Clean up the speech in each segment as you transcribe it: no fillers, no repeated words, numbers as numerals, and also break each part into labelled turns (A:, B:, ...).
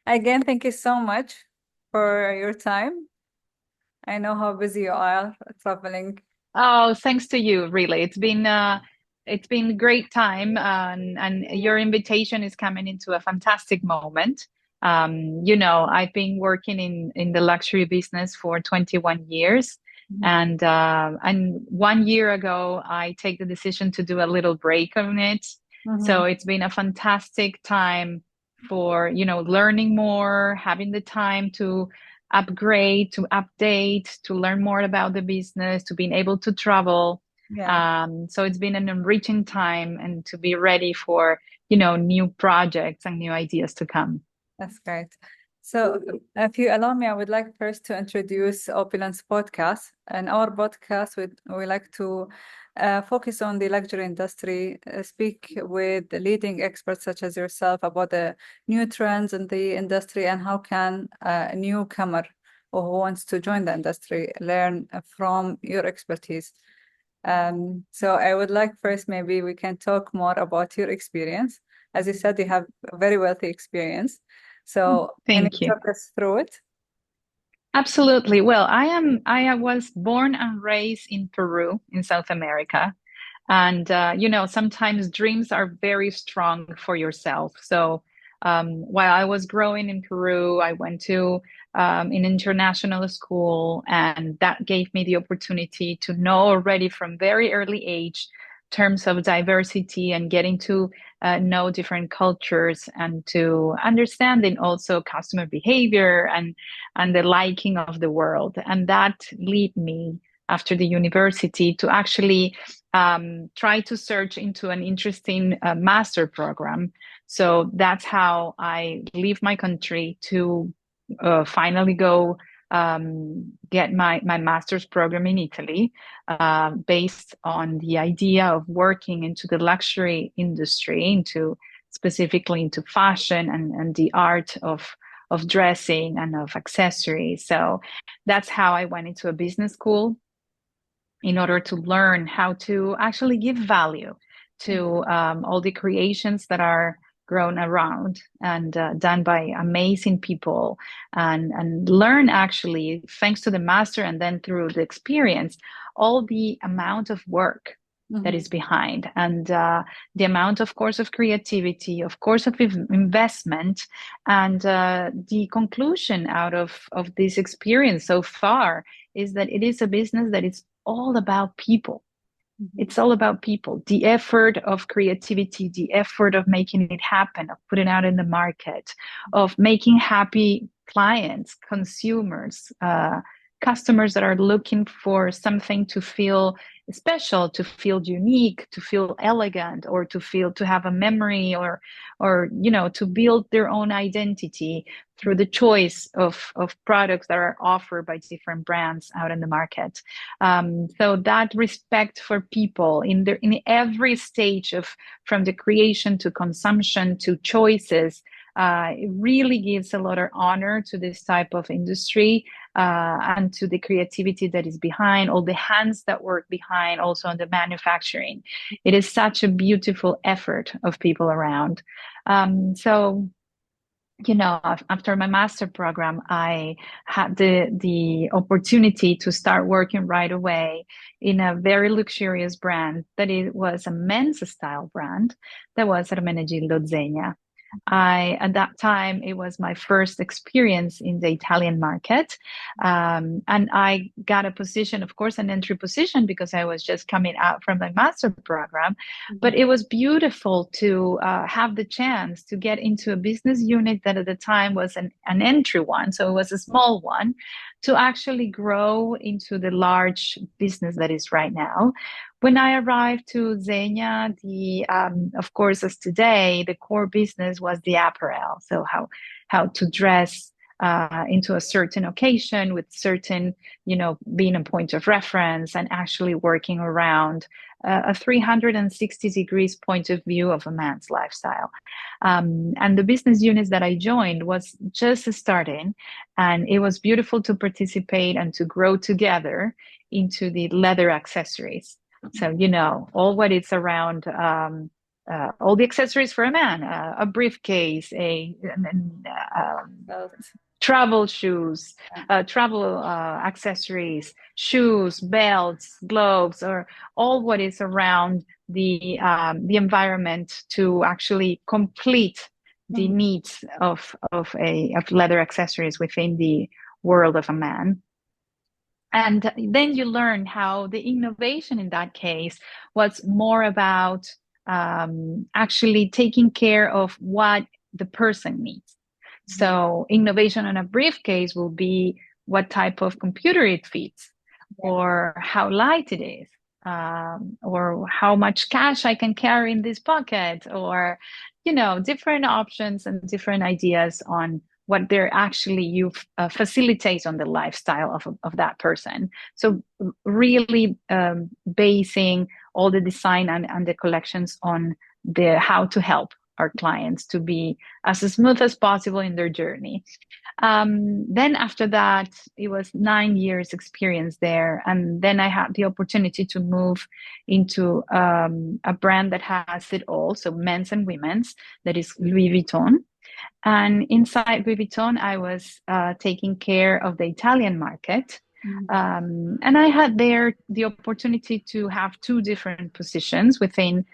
A: Again, thank you so much for your time. I know how busy you are traveling.
B: Oh, thanks to you, really. It's been a great time, and your invitation is coming into a fantastic moment. I've been working in the luxury business for 21 years,
A: Mhm.
B: and 1 year ago, I take the decision to do a little break on it. So
A: Mhm.
B: it's been a fantastic time for, learning more, having the time to upgrade, to update, to learn more about the business, to being able to travel.
A: Yeah,
B: So it's been an enriching time and to be ready for, new projects and new ideas to come.
A: that's great. So, if you allow me, I would like first to introduce Opulence Podcast. And our podcast, we like to focus on the luxury industry, speak with the leading experts such as yourself about the new trends in the industry and how can a newcomer or who wants to join the industry learn from your expertise. So I would like first, maybe we can talk more about your experience. As you said, you have a very wealthy experience. So can you
B: Thank you.
A: talk us through it?
B: Absolutely. Well, I was born and raised in Peru in South America. And, sometimes dreams are very strong for yourself. So, while I was growing in Peru, I went to an international school, and that gave me the opportunity to know already from very early age terms of diversity and getting to know different cultures and to understanding also customer behavior and the liking of the world. And that led me after the university to actually try to search into an interesting master program. So that's how I leave my country to finally go get my master's program in Italy, based on the idea of working into the luxury industry, into specifically into fashion and the art of dressing and of accessories. So that's how I went into a business school in order to learn how to actually give value to all the creations that are grown around and done by amazing people, and learn actually thanks to the master and then through the experience all the amount of work that
A: Mhm.
B: is behind, and the amount, of course, of creativity, of course, of investment, and the conclusion out of this experience so far is that it is a business that is all about people.
A: Mhm.
B: It's all about people, the effort of creativity, the effort of making it happen, of putting out in the market, of making happy clients, consumers, customers that are looking for something to feel special, to feel unique, to feel elegant, or to have a memory, or to build their own identity through the choice of products that are offered by different brands out in the market. So that respect for people in every stage of from the creation to consumption to choices, it really gives a lot of honor to this type of industry, and to the creativity that is behind, all the hands that work behind, also on the manufacturing. It is such a beautiful effort of people around. So after my master program, I had the opportunity to start working right away in a very luxurious brand that it was a men's style brand that was Hermenegildo Zegna. At that time, it was my first experience in the Italian market. And I got a position, of course, an entry position because I was just coming out from my master program. But
A: Mhm.
B: it was beautiful to have the chance to get into a business unit that at the time was an entry one. So it was a small one to actually grow into the large business that is right now. When I arrived to Zegna, of course, as today, the core business was the apparel. So how to dress into a certain occasion with certain, being a point of reference and actually working around a 360 degrees point of view of a man's lifestyle. And the business units that I joined was just starting, and it was beautiful to participate and to grow together into the leather accessories. So, all what is around all the accessories for a man, a briefcase,
A: Belt.
B: travel shoes, travel accessories, shoes, belts, gloves, or all what is around the environment to actually complete the needs of leather accessories within the world of a man. And then you learn how the innovation in that case was more about actually taking care of what the person needs. So innovation on a briefcase will be what type of computer it fits, or how light it is, or how much cash I can carry in this pocket, or, different options and different ideas on what they're actually you facilitate on the lifestyle of that person. So really basing all the design and the collections on the how to help our clients to be as smooth as possible in their journey. Then after that, it was 9 years experience there. And then I had the opportunity to move into a brand that has it all, so men's and women's, that is Louis Vuitton. And inside Louis Vuitton, I was taking care of the Italian market. And I had there the opportunity to have two different positions within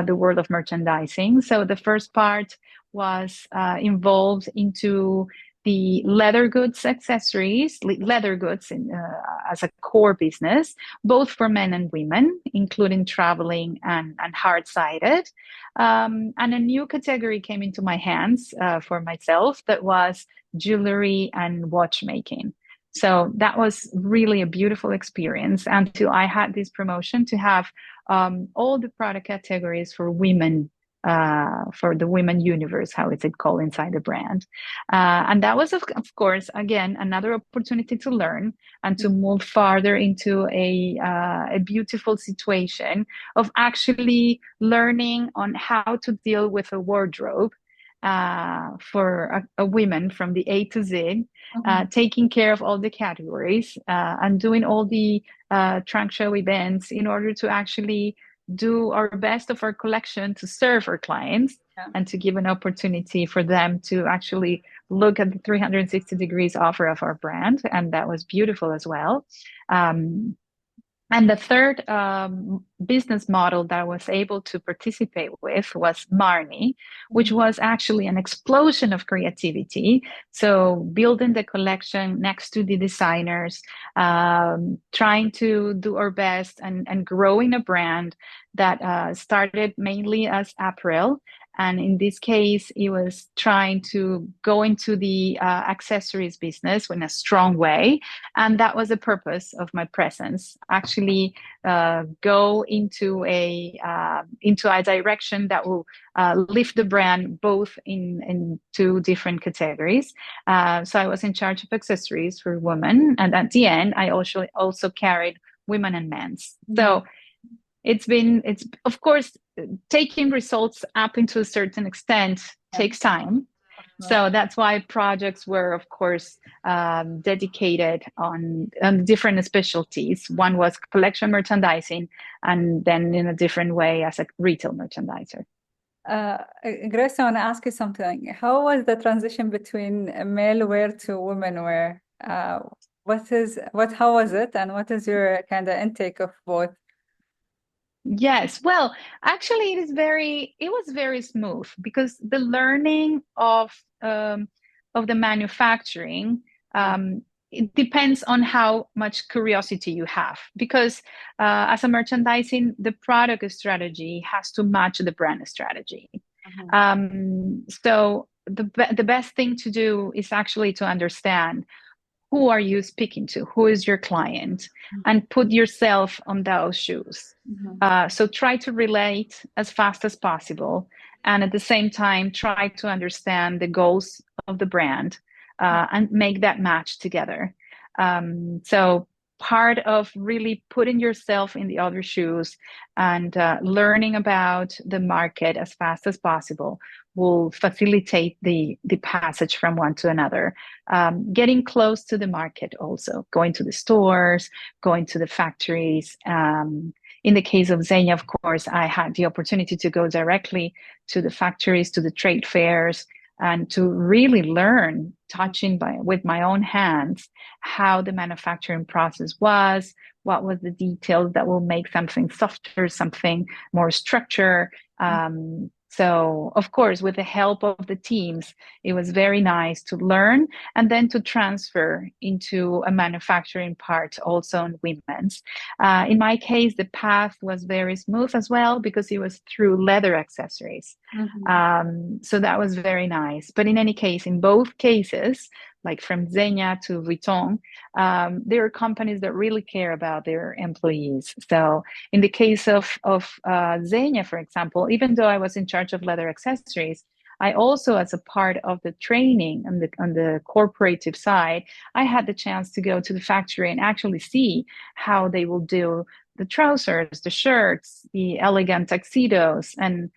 B: the world of merchandising. So the first part was involved into the leather goods accessories, leather goods as a core business, both for men and women, including traveling and hard-sided. And a new category came into my hands for myself that was jewelry and watchmaking. So that was really a beautiful experience until I had this promotion to have all the product categories for women, for the women universe, how is it called inside the brand. And that was, of course, again, another opportunity to learn and to move farther into a beautiful situation of actually learning on how to deal with a wardrobe for a woman from the A to Z, taking care of all the categories and doing all the trunk show events in order to actually do our best of our collection to serve our clients and to give an opportunity for them to actually look at the 360 degrees offer of our brand. And that was beautiful as well. And the third business model that I was able to participate with was Marni, which was actually an explosion of creativity. So building the collection next to the designers, trying to do our best and growing a brand that started mainly as apparel. And in this case, it was trying to go into the accessories business in a strong way. And that was the purpose of my presence, actually go into a direction that will lift the brand both in two different categories. So I was in charge of accessories for women. And at the end, I also carried women and men's. So it's of course, taking results up into a certain extent takes time. So that's why projects were, of course, dedicated on different specialties. One was collection merchandising, and then in a different way as a retail merchandiser.
A: Grace, I want to ask you something. How was the transition between male wear to women wear? How was it, and what is your kind of intake of both?
B: Yes, well, actually, it was very smooth because the learning of the manufacturing, it depends on how much curiosity you have. Because as a merchandising, the product strategy has to match the brand strategy. So the best thing to do is actually to understand who are you speaking to? Who is your client? And put yourself on those shoes. So try to relate as fast as possible. And at the same time, try to understand the goals of the brand and make that match together. So part of really putting yourself in the other shoes and learning about the market as fast as possible will facilitate the passage from one to another. Getting close to the market also, going to the stores, going to the factories, in the case of Zegna, of course, I had the opportunity to go directly to the factories, to the trade fairs, and to really learn, with my own hands, how the manufacturing process was, what was the details that will make something softer, something more structure. So, of course, with the help of the teams, it was very nice to learn and then to transfer into a manufacturing part also in women's. In my case, the path was very smooth as well because it was through leather accessories. So that was very nice. But in any case, in both cases, like from Zegna to Vuitton, there are companies that really care about their employees. So in the case of Zegna, for example, even though I was in charge of leather accessories, I also, as a part of the training on the corporative side, I had the chance to go to the factory and actually see how they will do the trousers, the shirts, the elegant tuxedos, and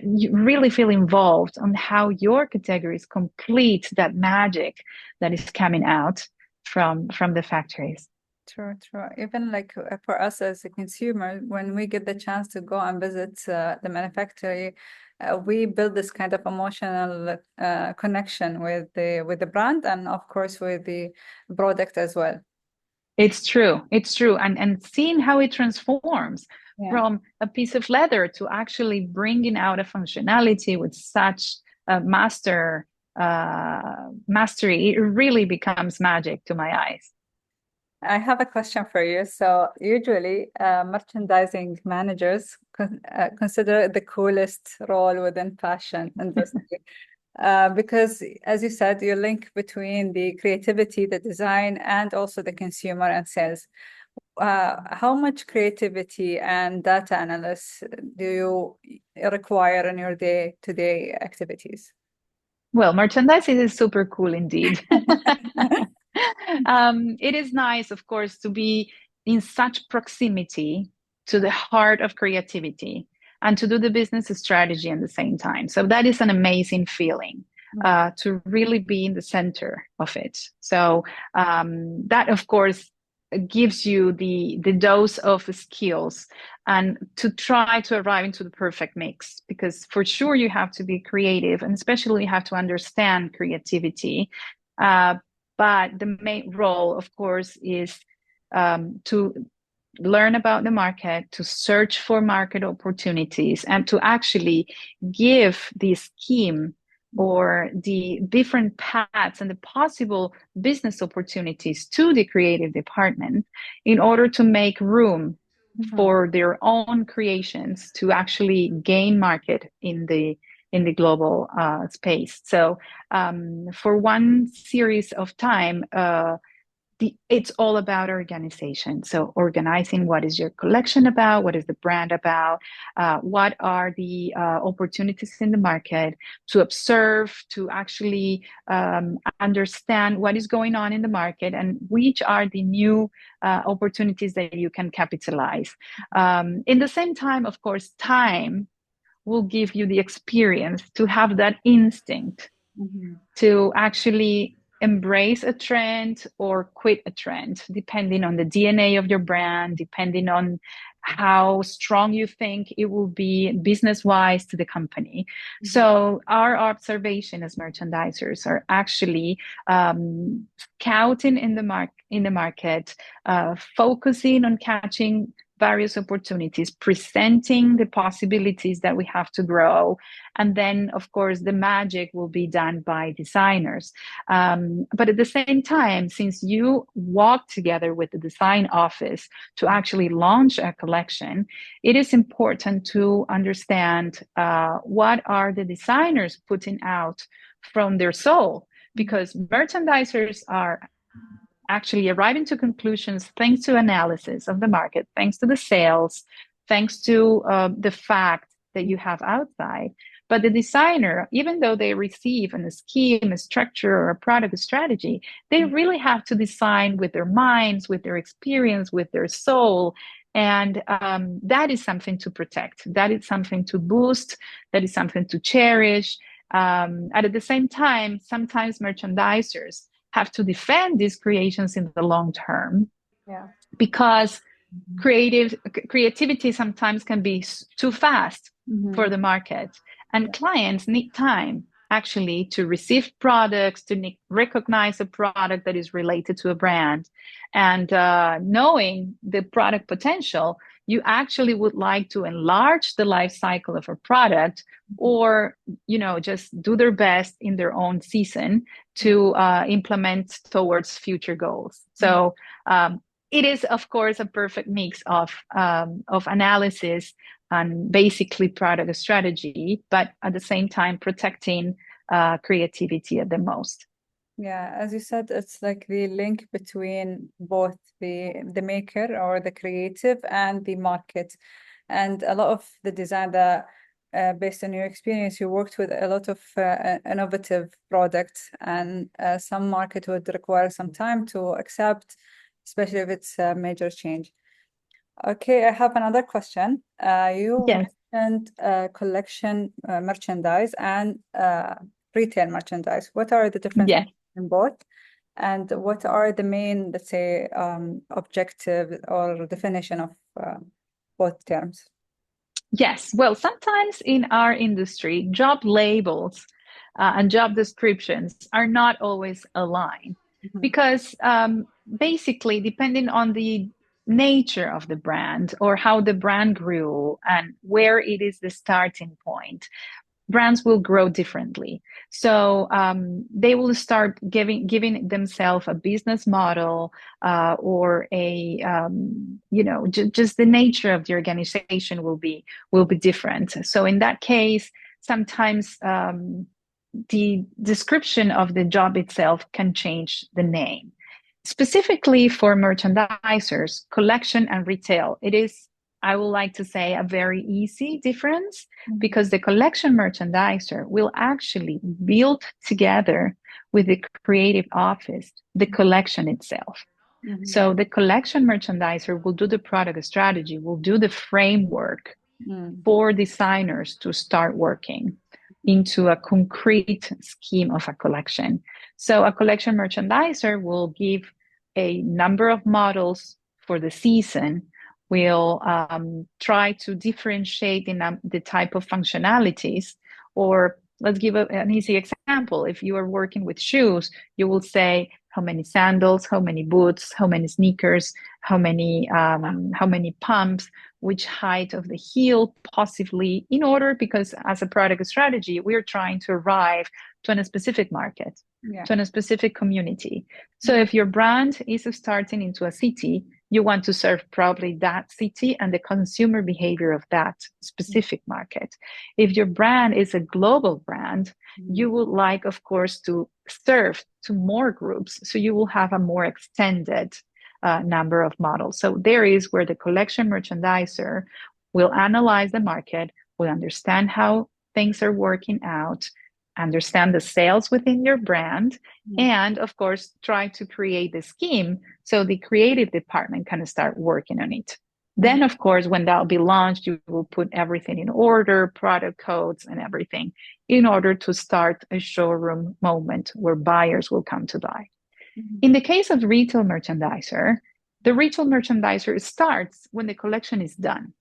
B: you really feel involved on how your categories complete that magic that is coming out from the factories.
A: True, true. Even like for us as a consumer, when we get the chance to go and visit the manufacturer, we build this kind of emotional connection with the brand and of course with the product as well.
B: It's true. It's true. And seeing how it transforms from a piece of leather to actually bringing out a functionality with such mastery, it really becomes magic to my eyes.
A: I have a question for you. So usually merchandising managers consider it the coolest role within fashion industry. Because as you said, you link between the creativity, the design, and also the consumer and sales. How much creativity and data analysis do you require in your day-to-day activities?
B: Well, merchandising is super cool indeed. It is nice, of course, to be in such proximity to the heart of creativity and to do the business strategy at the same time. So that is an amazing feeling to really be in the center of it. So that, of course, gives you the dose of skills and to try to arrive into the perfect mix, because for sure you have to be creative and especially you have to understand creativity. But the main role, of course, is to learn about the market, to search for market opportunities, and to actually give the scheme or the different paths and the possible business opportunities to the creative department in order to make room for their own creations to actually gain market in the global space. So for one series of time, it's all about organization. So organizing what is your collection about, what is the brand about, what are the opportunities in the market, to observe, to actually understand what is going on in the market and which are the new opportunities that you can capitalize. In the same time, of course, time will give you the experience to have that instinct to actually embrace a trend or quit a trend, depending on the DNA of your brand, depending on how strong you think it will be business-wise to the company. So our observation as merchandisers are actually scouting in the market, focusing on catching various opportunities, presenting the possibilities that we have to grow. And then, of course, the magic will be done by designers. But at the same time, since you walk together with the design office to actually launch a collection, it is important to understand what are the designers putting out from their soul, because merchandisers are actually arriving to conclusions thanks to analysis of the market, thanks to the sales, thanks to the fact that you have outside. But the designer, even though they receive a scheme, a structure, or a product strategy, they really have to design with their minds, with their experience, with their soul. And that is something to protect. That is something to boost. That is something to cherish. And at the same time, sometimes merchandisers have to defend these creations in the long term, because creativity sometimes can be too fast for the market, and clients need time actually to receive products, to recognize a product that is related to a brand, and knowing the product potential, you actually would like to enlarge the life cycle of a product, or just do their best in their own season to implement towards future goals. So it is, of course, a perfect mix of analysis and basically product strategy, but at the same time protecting creativity at the most.
A: Yeah, as you said, it's like the link between both the maker or the creative and the market. And a lot of the design that, based on your experience, you worked with a lot of innovative products, and some market would require some time to accept, especially if it's a major change. Okay, I have another question. You
B: Yes.
A: mentioned collection merchandise and retail merchandise. What are the differences
B: Yes.
A: in both? And what are the main, let's say, objective or definition of both terms?
B: Yes. Well, sometimes in our industry, job labels and job descriptions are not always aligned because basically, depending on the nature of the brand or how the brand grew and where it is the starting point, brands will grow differently. So they will start giving themselves a business model or a just the nature of the organization will be different. So in that case, sometimes the description of the job itself can change the name. Specifically for merchandisers, collection and retail, it is, I would like to say, a very easy difference because the collection merchandiser will actually build together with the creative office the collection itself. So the collection merchandiser will do the product strategy, will do the framework for designers to start working into a concrete scheme of a collection. So a collection merchandiser will give a number of models for the season, will try to differentiate in the type of functionalities. Or let's give an easy example. If you are working with shoes, you will say how many sandals, how many boots, how many sneakers, how many pumps, which height of the heel possibly, in order, because as a product strategy, we're trying to arrive to a specific market, to a specific community. So if your brand is starting into a city, you want to serve probably that city and the consumer behavior of that specific market. If your brand is a global brand, you would like, of course, to serve to more groups. So you will have a more extended number of models. So there is where the collection merchandiser will analyze the market, will understand how things are working out, understand the sales within your brand, and of course, try to create the scheme so the creative department can start working on it. Then, of course, when that'll be launched, you will put everything in order, product codes and everything, in order to start a showroom moment where buyers will come to buy. In the case of retail merchandiser, the retail merchandiser starts when the collection is done.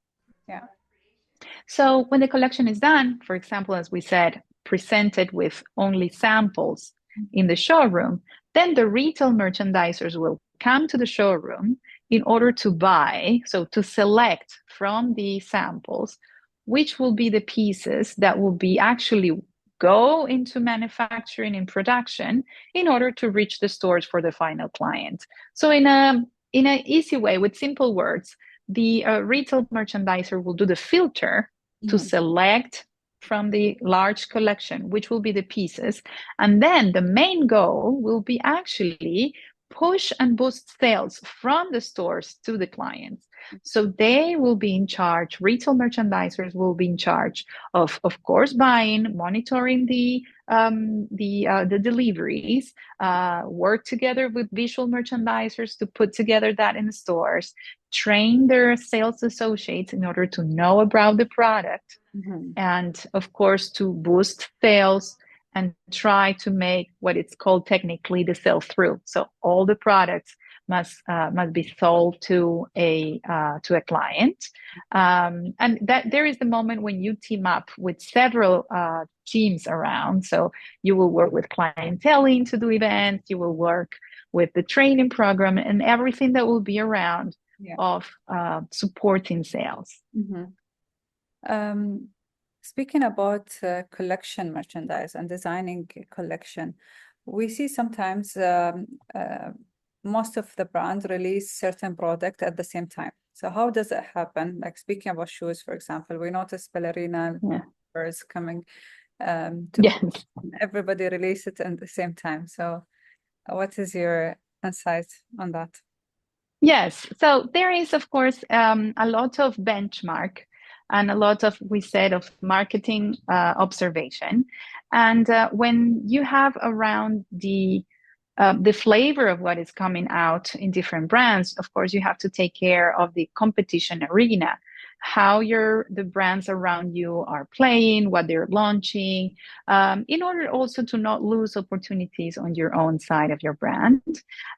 B: So when the collection is done, for example, as we said, presented with only samples in the showroom, then the retail merchandisers will come to the showroom in order to buy, so to select from the samples, which will be the pieces that will be actually go into manufacturing and production in order to reach the stores for the final client. So in an easy way, with simple words, the retail merchandiser will do the filter to select from the large collection, which will be the pieces. And then the main goal will be actually push and boost sales from the stores to the clients. So they will be in charge, retail merchandisers will be in charge of course, buying, monitoring the deliveries, work together with visual merchandisers to put together that in the stores, train their sales associates in order to know about the product, and of course to boost sales and try to make what it's called technically the sell through. So all the products must be sold to a client, and that there is the moment when you team up with several teams around. So you will work with clienteling to do events. You will work with the training program and everything that will be around of supporting sales.
A: Speaking about collection merchandise and designing a collection, we see sometimes most of the brands release certain product at the same time. So how does it happen? Like speaking about shoes, for example, we notice ballerina is coming everybody release it at the same time. So what is your insight on that?
B: Yes, so there is, of course, a lot of benchmark and a lot of, we said, of marketing observation. And when you have around the flavor of what is coming out in different brands, of course, you have to take care of the competition arena, how the brands around you are playing, what they're launching, in order also to not lose opportunities on your own side of your brand.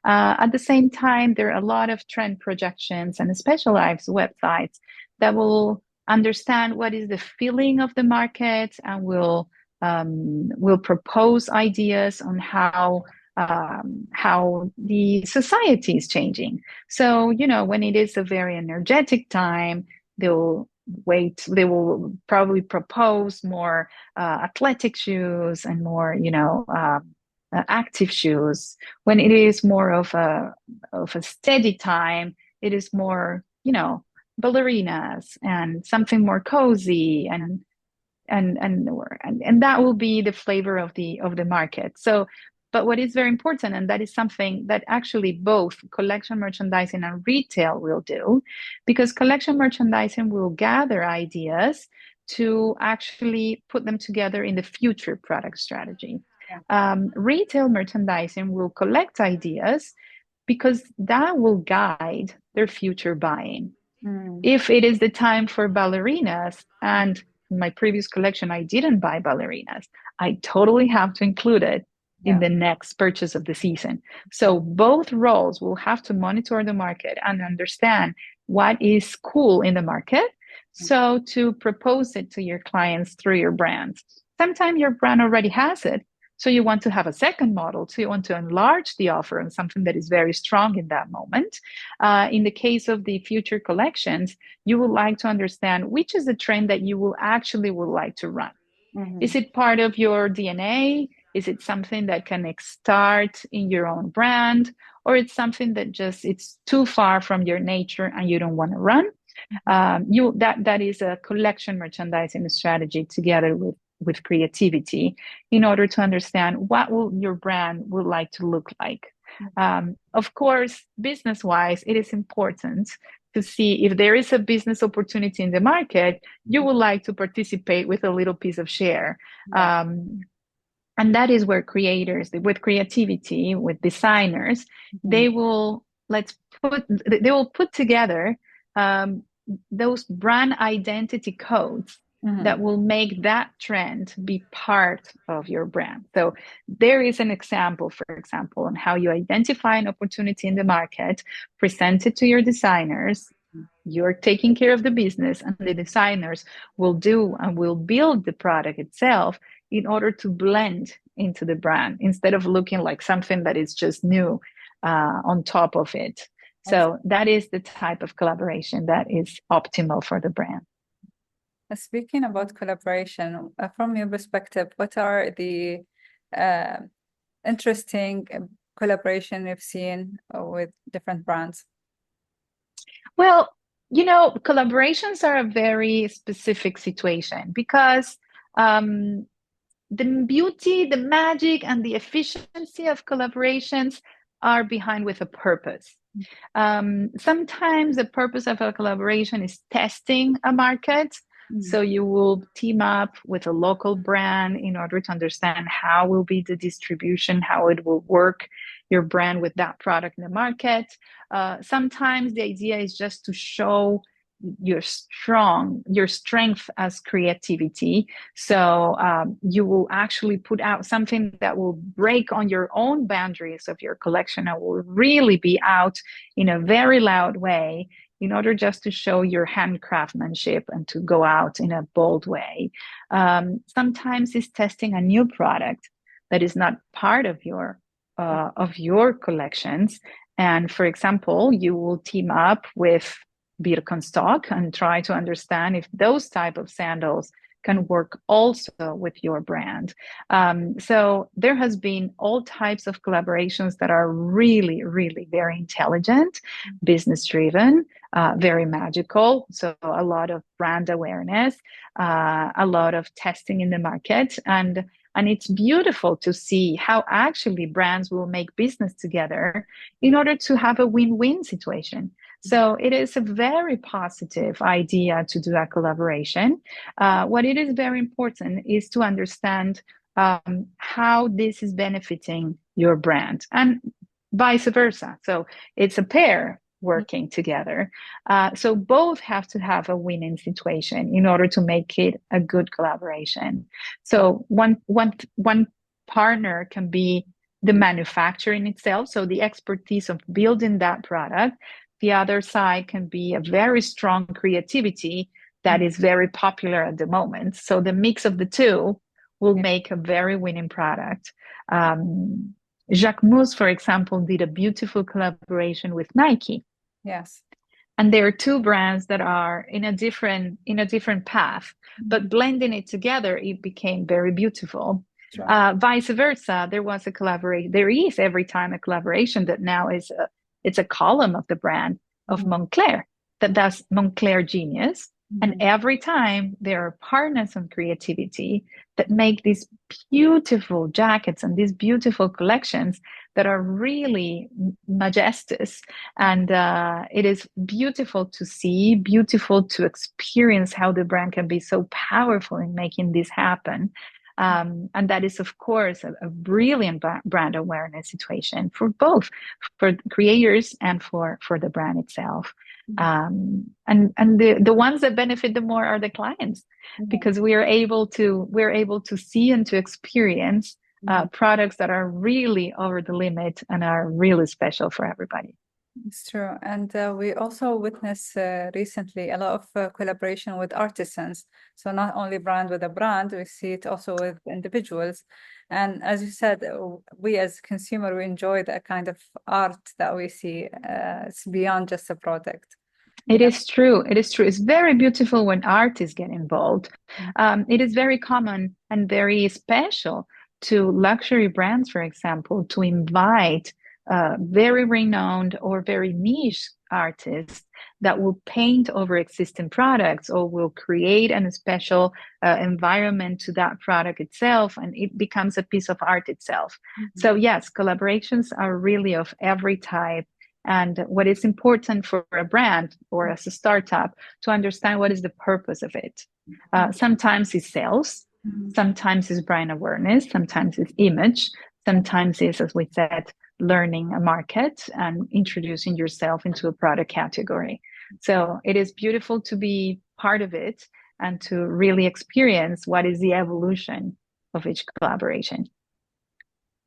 B: At the same time, there are a lot of trend projections and specialized websites that will understand what is the feeling of the market and will propose ideas on how the society is changing. So, when it is a very energetic time, they will probably propose more athletic shoes and more, active shoes. When it is more of a steady time, it is more, ballerinas and something more cozy and that will be the flavor of the market. So, but what is very important, and that is something that actually both collection merchandising and retail will do, because collection merchandising will gather ideas to actually put them together in the future product strategy. Retail merchandising will collect ideas because that will guide their future buying. If it is the time for ballerinas, and in my previous collection, I didn't buy ballerinas, I totally have to include it in the next purchase of the season. So both roles will have to monitor the market and understand what is cool in the market. So to propose it to your clients through your brands. Sometimes your brand already has it, so you want to have a second model. So you want to enlarge the offer on something that is very strong in that moment. In the case of the future collections, you would like to understand which is the trend that you would like to run. Is it part of your DNA? Is it something that can start in your own brand? Or it's something that it's too far from your nature and you don't want to run? That is a collection merchandising strategy together with creativity in order to understand what your brand would like to look like. Of course, business-wise, it is important to see if there is a business opportunity in the market, you would like to participate with a little piece of share. And that is where creators, with creativity, with designers, they will put together those brand identity codes that will make that trend be part of your brand. So there is an example, for example, on how you identify an opportunity in the market, present it to your designers. You're taking care of the business, and the designers will build the product itself in order to blend into the brand instead of looking like something that is just new on top of it. So that is the type of collaboration that is optimal for the brand.
A: Speaking about collaboration, from your perspective, what are the interesting collaboration you've seen with different brands?
B: Well, collaborations are a very specific situation because the beauty, the magic, and the efficiency of collaborations are behind with a purpose. Sometimes the purpose of a collaboration is testing a market. So you will team up with a local brand in order to understand how will be the distribution, how it will work, your brand with that product in the market. Sometimes the idea is just to show your strength as creativity. So you will actually put out something that will break on your own boundaries of your collection and will really be out in a very loud way in order just to show your hand craftsmanship and to go out in a bold way. Sometimes it's testing a new product that is not part of your collections. And for example, you will team up with Birkenstock and try to understand if those type of sandals can work also with your brand. So there has been all types of collaborations that are really, really very intelligent, business driven, very magical. So a lot of brand awareness, a lot of testing in the market, and it's beautiful to see how actually brands will make business together in order to have a win-win situation. So it is a very positive idea to do a collaboration. What it is very important is to understand how this is benefiting your brand and vice versa. So it's a pair working together. So both have to have a winning situation in order to make it a good collaboration. So one partner can be the manufacturing itself, so the expertise of building that product. The other side can be a very strong creativity that is very popular at the moment. So the mix of the two will make a very winning product. Jacques Mus, for example, did a beautiful collaboration with Nike.
A: Yes.
B: And there are two brands that are in a different path, but blending it together, it became very beautiful. Sure. Vice versa, there was a collaboration. There is every time a collaboration that now it's a column of the brand of Moncler that does Moncler Genius. And every time there are partners on creativity that make these beautiful jackets and these beautiful collections that are really majestic. And it is beautiful to see, beautiful to experience how the brand can be so powerful in making this happen. And that is, of course, a brilliant brand awareness situation for both, for creators and for the brand itself. And the ones that benefit the more are the clients, because we are able to see and to experience products that are really over the limit and are really special for everybody.
A: It's true. And we also witnessed recently a lot of collaboration with artisans. So not only brand with a brand, we see it also with individuals. And as you said, we as consumer, we enjoy that kind of art that we see. It's beyond just a product.
B: It is true. It is true. It's very beautiful when artists get involved. It is very common and very special to luxury brands, for example, to invite very renowned or very niche artists that will paint over existing products or will create a special environment to that product itself, and it becomes a piece of art itself. So yes, collaborations are really of every type. And what is important for a brand or as a startup to understand what is the purpose of it. Sometimes it's sales, sometimes it's brand awareness, sometimes it's image, sometimes it's, as we said, learning a market and introducing yourself into a product category. So it is beautiful to be part of it and to really experience what is the evolution of each collaboration.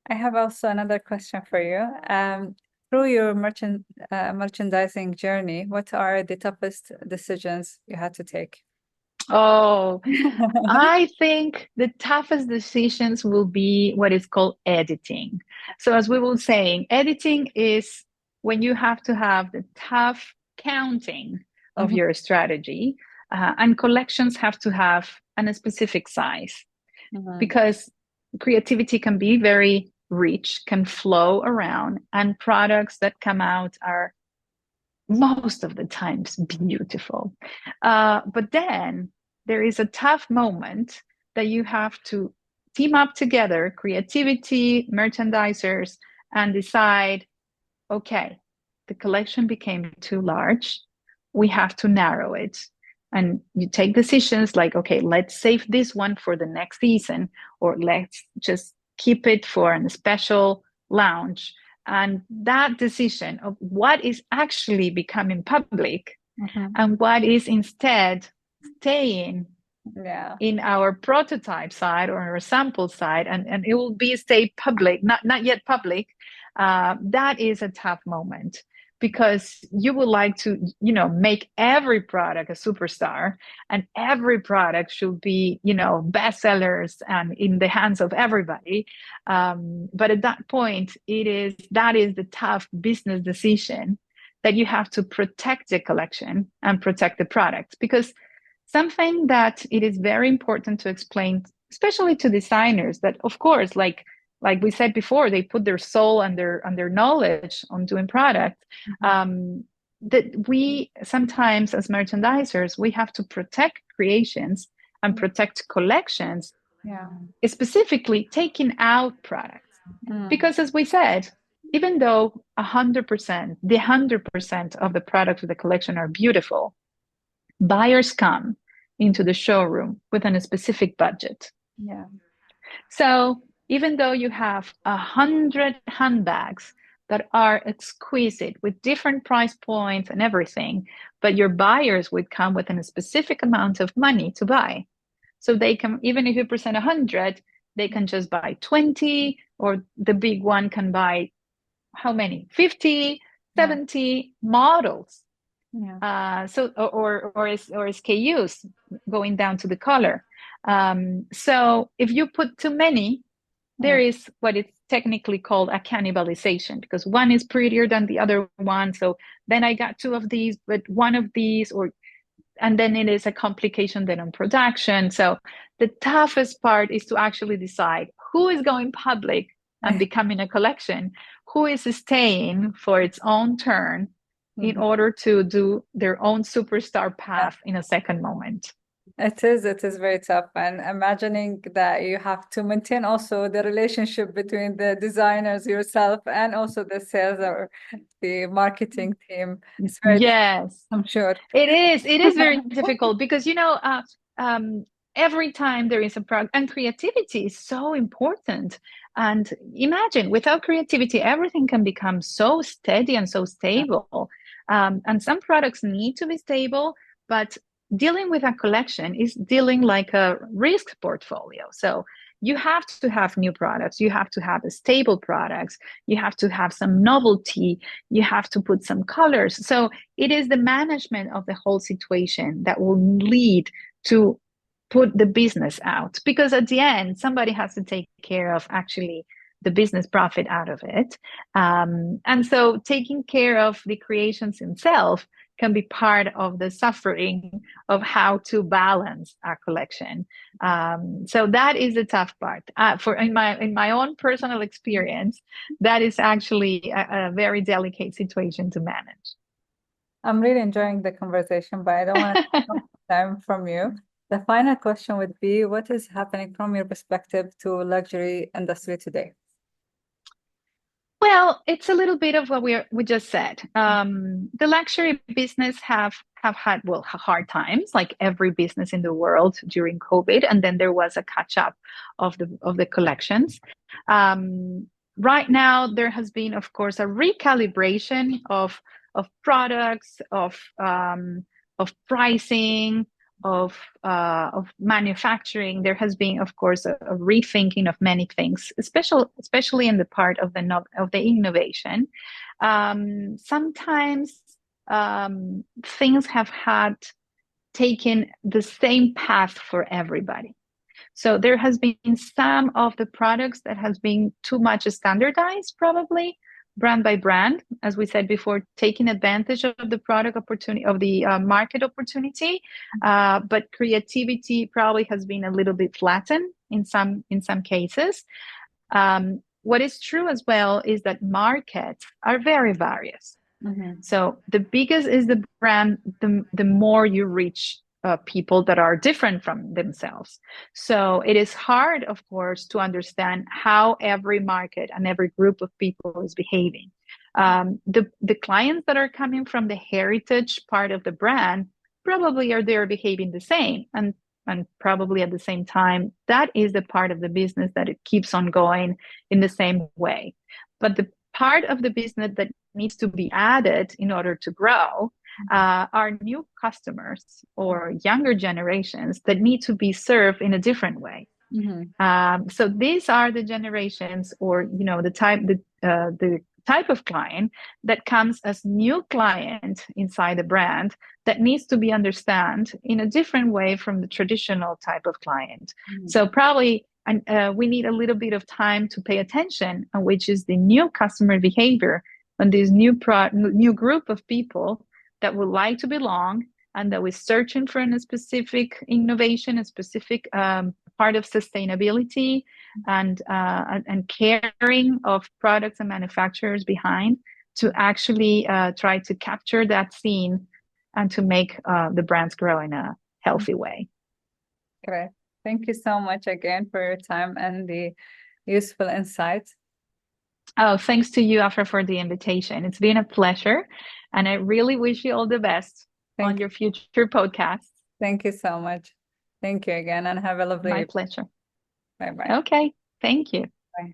A: I have also another question for you. Through your merchandising journey, what are the toughest decisions you had to take?
B: Oh, I think the toughest decisions will be what is called editing. So as we were saying, editing is when you have to have the tough counting of your strategy, and collections have to have a specific size, because creativity can be very rich, can flow around, and products that come out are most of the times beautiful. But then there is a tough moment that you have to team up together, creativity, merchandisers, and decide, okay, the collection became too large. We have to narrow it. And you take decisions like, okay, let's save this one for the next season, or let's just keep it for a special launch. And that decision of what is actually becoming public and what is instead staying
A: Yeah.
B: in our prototype side or our sample side, and it will be stay public, not yet public. That is a tough moment, because you would like to, make every product a superstar, and every product should be, bestsellers and in the hands of everybody. But at that point, that is the tough business decision, that you have to protect the collection and protect the product, because something that it is very important to explain, especially to designers, that of course, like we said before, they put their soul and their knowledge on doing product. That we sometimes, as merchandisers, we have to protect creations and protect collections.
A: Yeah.
B: Specifically taking out products, because as we said, even though 100% of the products of the collection are beautiful, buyers come into the showroom with a specific budget.
A: Yeah.
B: So even though you have 100 handbags that are exquisite with different price points and everything, but your buyers would come with a specific amount of money to buy. So they can, even if you present 100, they can just buy 20, or the big one can buy how many? 50, 70 models.
A: Yeah.
B: So or SKUs going down to the color. So if you put too many, there is what is technically called a cannibalization, because one is prettier than the other one. So then I got two of these, but one of these, and then it is a complication then on production. So the toughest part is to actually decide who is going public and becoming a collection, who is staying for its own turn in order to do their own superstar path in a second moment.
A: It is very tough. And imagining that you have to maintain also the relationship between the designers yourself and also the sales or the marketing team. It's very
B: Yes,
A: I'm sure.
B: it is very difficult, because every time there is a product, and creativity is so important. And imagine, without creativity, everything can become so steady and so stable. And some products need to be stable, but dealing with a collection is dealing like a risk portfolio. So you have to have new products, you have to have stable products, you have to have some novelty, you have to put some colors. So it is the management of the whole situation that will lead to put the business out, because at the end, somebody has to take care of actually the business profit out of it. And so taking care of the creations itself can be part of the suffering of how to balance our collection. So that is the tough part. In my own personal experience, that is actually a very delicate situation to manage.
A: I'm really enjoying the conversation, but I don't want to take time from you. The final question would be, what is happening from your perspective to luxury industry today?
B: Well, it's a little bit of what we just said. The luxury business have had hard times, like every business in the world during COVID, and then there was a catch up of the collections. Right now, there has been, of course, a recalibration of products, of pricing, of manufacturing. There has been, of course, a rethinking of many things, especially in the part of the innovation. Sometimes things have had taken the same path for everybody. So there has been some of the products that has been too much standardized, probably brand by brand, as we said before, taking advantage of the product opportunity, of the market opportunity, but creativity probably has been a little bit flattened in some cases. What is true as well is that markets are very various. So the biggest is the brand, the more you reach people that are different from themselves. So it is hard, of course, to understand how every market and every group of people is behaving. The clients that are coming from the heritage part of the brand probably are there behaving the same, and probably at the same time, that is the part of the business that it keeps on going in the same way. But the part of the business that needs to be added in order to grow are new customers or younger generations that need to be served in a different way. So these are the generations, or the type of client that comes as new client inside the brand that needs to be understood in a different way from the traditional type of client. So probably we need a little bit of time to pay attention on which is the new customer behavior on this new group of people that would like to belong and that we're searching for a specific innovation, a specific part of sustainability and caring of products and manufacturers behind to actually try to capture that scene and to make the brands grow in a healthy way.
A: Great. Thank you so much again for your time and the useful insights.
B: Oh, thanks to you, Afra, for the invitation. It's been a pleasure. And I really wish you all the best on your future podcasts.
A: Thank you so much. Thank you again and have a lovely
B: My pleasure.
A: Bye-bye.
B: Okay. Thank you.
A: Bye.